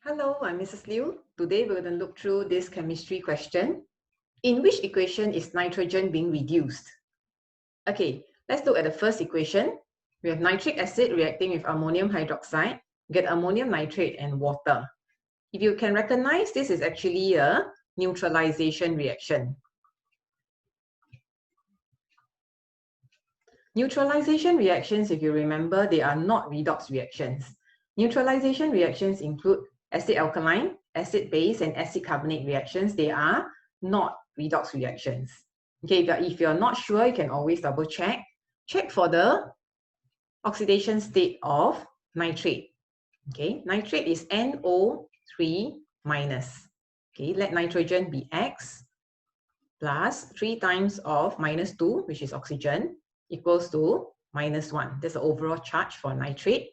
Hello, I'm Mrs. Liu. Today we're going to look through this chemistry question. In which equation is nitrogen being reduced? Okay, let's look at the first equation. We have nitric acid reacting with ammonium hydroxide, get ammonium nitrate and water. If you can recognize, this is actually a neutralization reaction. Neutralization reactions, if you remember, they are not redox reactions. Neutralization reactions include acid-alkaline, acid-base, and acid-carbonate reactions. They are not redox reactions. Okay, but if you're not sure, you can always double check. Check for the oxidation state of nitrate. Okay, nitrate is NO3 minus. Okay, let nitrogen be X plus 3 times of minus 2, which is oxygen, equals to minus 1. That's the overall charge for nitrate.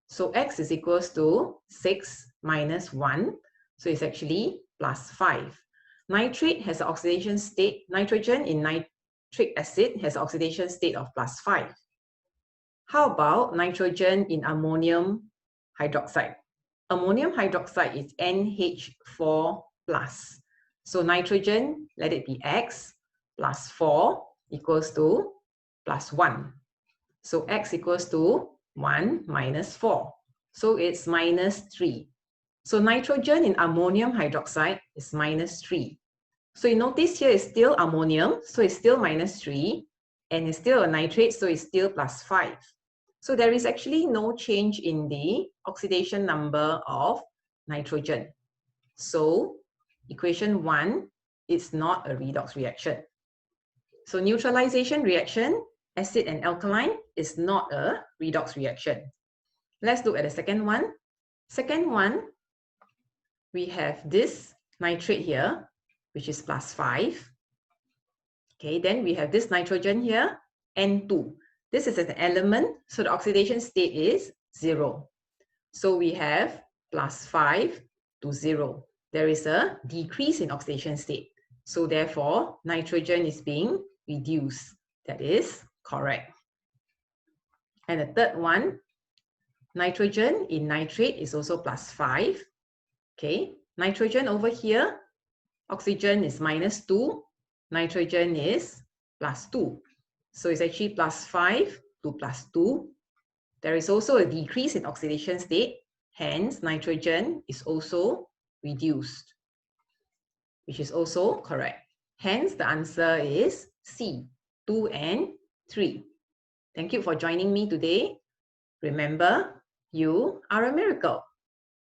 So X is equals to 6 minus 1. So it's actually plus 5. Nitrate has an oxidation state, nitrogen in nitric acid has an oxidation state of plus 5. How about nitrogen in ammonium hydroxide? Ammonium hydroxide is NH4 plus. So nitrogen, let it be X plus 4 equals to plus 1. So X equals to 1 minus 4. So it's minus 3. So nitrogen in ammonium hydroxide is minus 3. So you notice here is still ammonium, so it's still minus 3. And it's still a nitrate, so it's still plus 5. So there is actually no change in the oxidation number of nitrogen. So equation 1 is not a redox reaction. So neutralization reaction, acid and alkaline, is not a redox reaction. Let's look at the second one. Second one, we have this nitrate here, which is plus 5. Okay, then we have this nitrogen here, N2. This is an element, so the oxidation state is 0. So we have plus 5 to 0. There is a decrease in oxidation state. So therefore, nitrogen is being reduced. That is correct. And the third one, nitrogen in nitrate is also plus 5. Okay, nitrogen over here, oxygen is minus 2, nitrogen is plus 2. So it's actually plus 5 to plus 2. There is also a decrease in oxidation state, hence nitrogen is also reduced, which is also correct. Hence the answer is C, 2 and 3. Thank you for joining me today. Remember, you are a miracle.